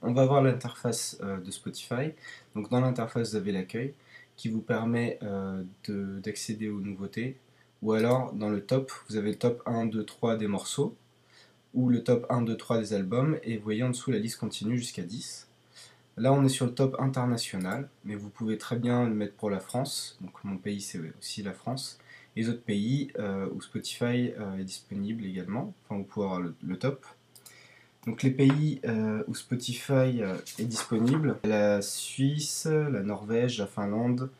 on va voir l'interface de Spotify. Donc dans l'interface, vous avez l'accueil qui vous permet d'accéder aux nouveautés. Ou alors dans le top, vous avez le top 1, 2, 3 des morceaux ou le top 1, 2, 3 des albums. Et vous voyez en dessous la liste continue jusqu'à 10. Là, on est sur le top international, mais vous pouvez très bien le mettre pour la France. Donc mon pays, c'est aussi la France. Et les autres pays où Spotify est disponible également. Enfin, vous pouvez avoir le top. Donc les pays où Spotify est disponible, la Suisse, la Norvège, la Finlande,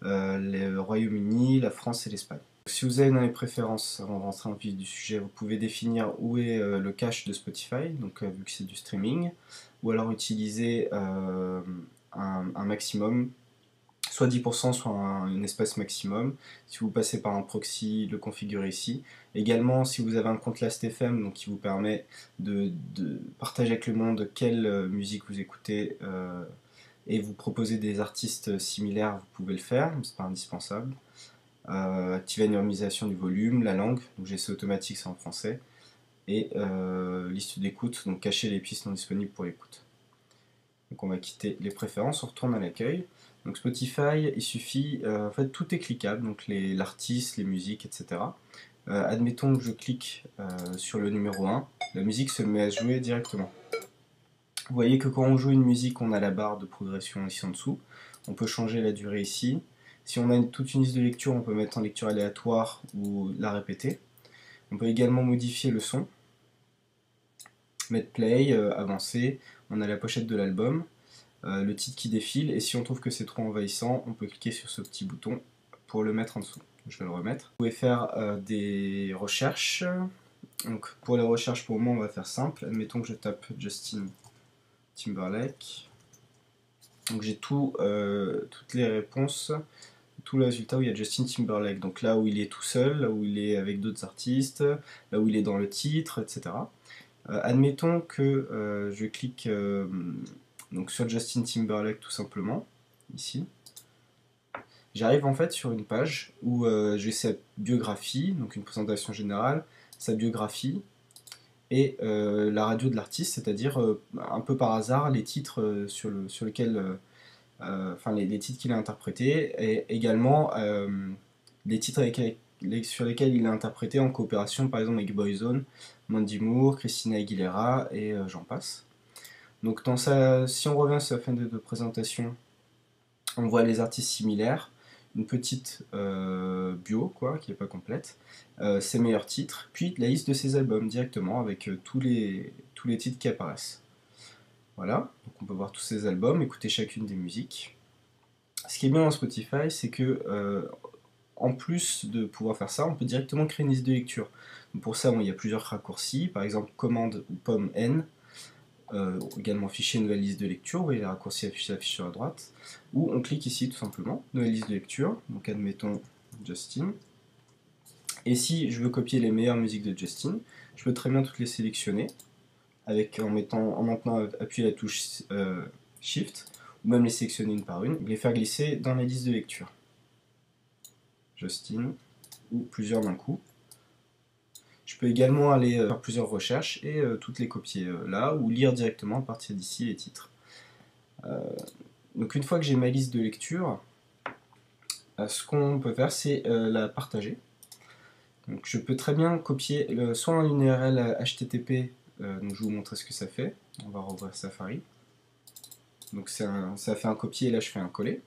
le Royaume-Uni, la France et l'Espagne. Si vous avez dans les préférences, avant de rentrer en vif du sujet, vous pouvez définir où est le cache de Spotify, donc vu que c'est du streaming, ou alors utiliser un maximum, soit 10%, soit un espace maximum. Si vous passez par un proxy, le configurer ici. Également, si vous avez un compte Last.fm, donc qui vous permet de partager avec le monde quelle musique vous écoutez et vous proposer des artistes similaires, vous pouvez le faire, mais c'est pas indispensable. Activer la normalisation du volume, la langue, donc GC automatique c'est en français, et liste d'écoute, donc cacher les pistes non disponibles pour l'écoute. Donc on va quitter les préférences, on retourne à l'accueil. Donc Spotify, il suffit, en fait tout est cliquable, donc l'artiste, les musiques, etc. Admettons que je clique sur le numéro 1, la musique se met à jouer directement. Vous voyez que quand on joue une musique, on a la barre de progression ici en dessous. On peut changer la durée ici. Si on a toute une liste de lecture, on peut mettre en lecture aléatoire ou la répéter. On peut également modifier le son, mettre play, avancer. On a la pochette de l'album, le titre qui défile, et si on trouve que c'est trop envahissant, on peut cliquer sur ce petit bouton pour le mettre en dessous. Je vais le remettre. Vous pouvez faire des recherches. Donc pour les recherches, pour le moment, on va faire simple. Admettons que je tape Justin Timberlake. Donc j'ai toutes les réponses, tous les résultats où il y a Justin Timberlake. Donc là où il est tout seul, là où il est avec d'autres artistes, là où il est dans le titre, etc. Admettons que je clique donc sur Justin Timberlake tout simplement, ici. J'arrive en fait sur une page où j'ai sa biographie, donc une présentation générale, sa biographie, et la radio de l'artiste, c'est-à-dire un peu par hasard les titres sur lesquels, enfin les titres qu'il a interprétés, et également les titres sur lesquels il a interprété en coopération par exemple avec Boyzone, Mandy Moore, Christina Aguilera et j'en passe. Donc si on revient sur la fenêtre de présentation, on voit les artistes similaires, une petite bio quoi, qui n'est pas complète, ses meilleurs titres, puis la liste de ses albums directement avec tous les titres qui apparaissent. Voilà, donc on peut voir tous ces albums, écouter chacune des musiques. Ce qui est bien dans Spotify, c'est que en plus de pouvoir faire ça, on peut directement créer une liste de lecture. Donc pour ça, il y a plusieurs raccourcis, par exemple commande ou pomme N, également fichier nouvelle liste de lecture, vous voyez les raccourcis affichés sur la droite, ou on clique ici tout simplement, nouvelle liste de lecture, donc admettons Justin. Et si je veux copier les meilleures musiques de Justin, je peux très bien toutes les sélectionner, en maintenant appuyé la touche Shift, ou même les sélectionner une par une, et les faire glisser dans la liste de lecture. Justin, ou plusieurs d'un coup. Je peux également aller faire plusieurs recherches et toutes les copier là, ou lire directement à partir d'ici les titres. Donc une fois que j'ai ma liste de lecture, ce qu'on peut faire, c'est la partager. Donc je peux très bien copier soit une URL HTTP, donc je vais vous montrer ce que ça fait. On va rouvrir Safari. Donc ça fait un copier et là je fais un coller.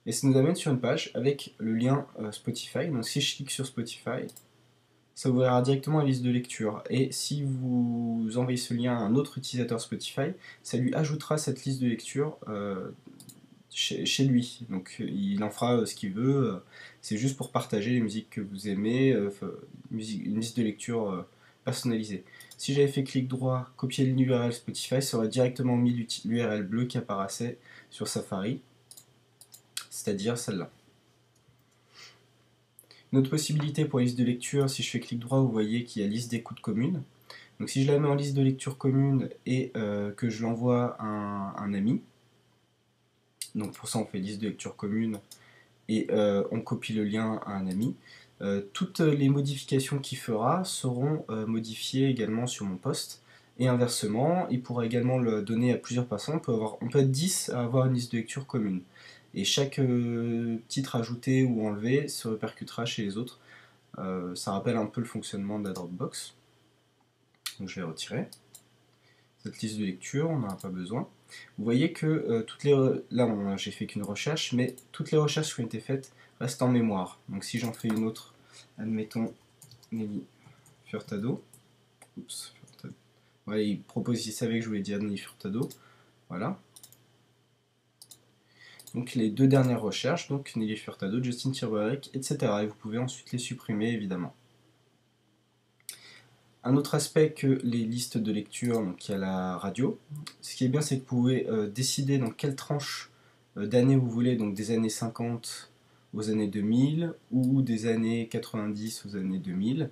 Et ça nous amène sur une page avec le lien Spotify. Donc si je clique sur Spotify, ça ouvrira directement la liste de lecture. Et si vous envoyez ce lien à un autre utilisateur Spotify, ça lui ajoutera cette liste de lecture chez lui. Donc il en fera ce qu'il veut. C'est juste pour partager les musiques que vous aimez, une liste de lecture personnalisée. Si j'avais fait clic droit, copier l'URL Spotify, ça aurait directement mis l'URL bleue qui apparaissait sur Safari, c'est-à-dire celle-là. Une autre possibilité pour la liste de lecture, si je fais clic droit, vous voyez qu'il y a liste d'écoute commune. Donc si je la mets en liste de lecture commune et que je l'envoie à un ami, donc pour ça on fait liste de lecture commune et on copie le lien à un ami, toutes les modifications qu'il fera seront modifiées également sur mon post Et inversement, il pourra également le donner à plusieurs personnes. On peut être 10 à avoir une liste de lecture commune. Et chaque titre ajouté ou enlevé se répercutera chez les autres. Ça rappelle un peu le fonctionnement de la Dropbox. Donc je vais retirer cette liste de lecture, on n'en a pas besoin. Vous voyez que là j'ai fait qu'une recherche, mais toutes les recherches qui ont été faites restent en mémoire. Donc si j'en fais une autre, admettons Nelly Furtado. Oups, Furtado. Voilà, il propose, il savait que je voulais dire Nelly Furtado. Voilà. Donc les deux dernières recherches, donc Nelly Furtado, Justin Timberlake, etc. Et vous pouvez ensuite les supprimer évidemment. Un autre aspect que les listes de lecture, donc il y a la radio. Ce qui est bien, c'est que vous pouvez décider dans quelle tranche d'années vous voulez, donc des années 50 aux années 2000, ou des années 90 aux années 2000,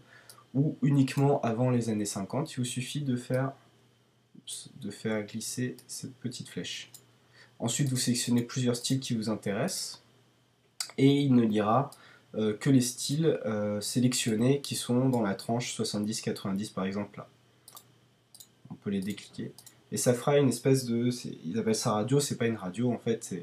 ou uniquement avant les années 50. Il vous suffit de faire glisser cette petite flèche. Ensuite, vous sélectionnez plusieurs styles qui vous intéressent, et il ne lira que les styles sélectionnés qui sont dans la tranche 70-90 par exemple là. On peut les décliquer. Et ça fera une espèce de... Ils appellent ça radio, c'est pas une radio en fait,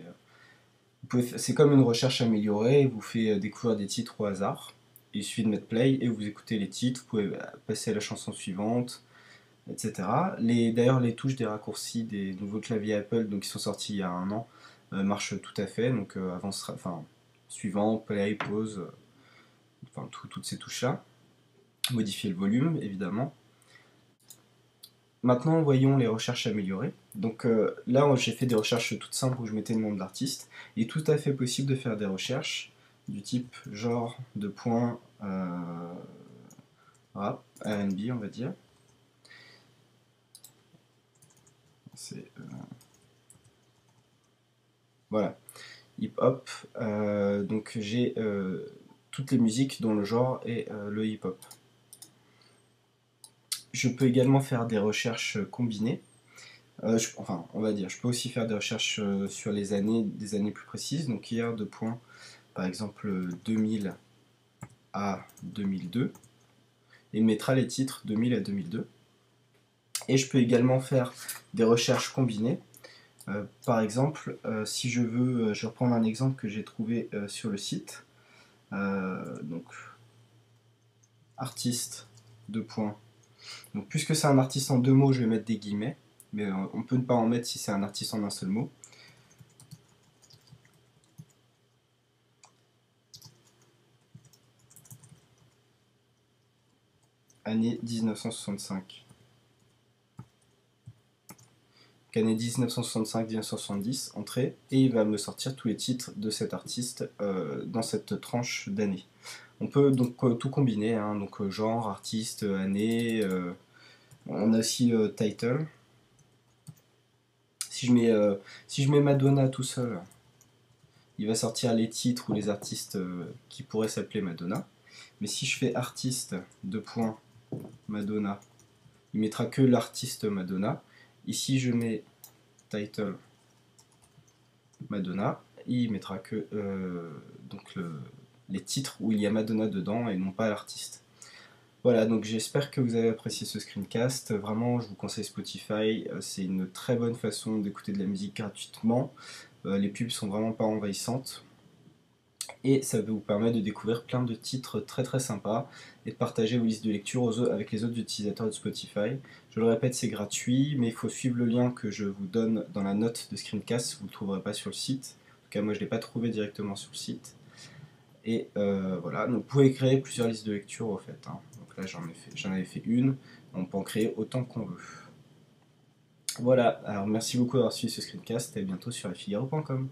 c'est comme une recherche améliorée, il vous fait découvrir des titres au hasard. Il suffit de mettre play et vous écoutez les titres, vous pouvez passer à la chanson suivante, etc. D'ailleurs, les touches des raccourcis des nouveaux claviers Apple donc, qui sont sortis il y a un an marchent tout à fait. Donc, suivant, play, pause, toutes ces touches-là. Modifier le volume, évidemment. Maintenant, voyons les recherches améliorées. Donc là, j'ai fait des recherches toutes simples où je mettais le nom de l'artiste. Il est tout à fait possible de faire des recherches du type genre de point rap, R&B, on va dire. Voilà, hip-hop. Donc j'ai toutes les musiques dont le genre est le hip-hop. Je peux également faire des recherches combinées. On va dire, je peux aussi faire des recherches sur des années plus précises. Donc hier, de points, par exemple 2000 à 2002. Et il mettra les titres 2000 à 2002. Et je peux également faire des recherches combinées. Par exemple, si je veux, je vais reprendre un exemple que j'ai trouvé sur le site. Donc, artiste, deux points. Donc, puisque c'est un artiste en deux mots, je vais mettre des guillemets. Mais on peut ne pas en mettre si c'est un artiste en un seul mot. Année 1965. Année 1965-1970, entrée, et il va me sortir tous les titres de cet artiste dans cette tranche d'année. On peut donc tout combiner, hein, donc genre, artiste, année, on a aussi title. Si je mets Madonna tout seul, il va sortir les titres ou les artistes qui pourraient s'appeler Madonna. Mais si je fais artiste, deux points, Madonna, il mettra que l'artiste Madonna. Ici je mets title Madonna, il mettra que les titres où il y a Madonna dedans et non pas l'artiste. Voilà, donc j'espère que vous avez apprécié ce screencast. Vraiment, je vous conseille Spotify. C'est une très bonne façon d'écouter de la musique gratuitement. Les pubs sont vraiment pas envahissantes. Et ça vous permet de découvrir plein de titres très très sympas et de partager vos listes de lecture avec les autres utilisateurs de Spotify. Je le répète, c'est gratuit, mais il faut suivre le lien que je vous donne dans la note de screencast. Vous ne le trouverez pas sur le site. En tout cas, moi je ne l'ai pas trouvé directement sur le site. Et voilà, donc vous pouvez créer plusieurs listes de lecture au fait. Hein. Donc là j'en avais fait une, on peut en créer autant qu'on veut. Voilà, alors merci beaucoup d'avoir suivi ce screencast et à bientôt sur lefigaro.com.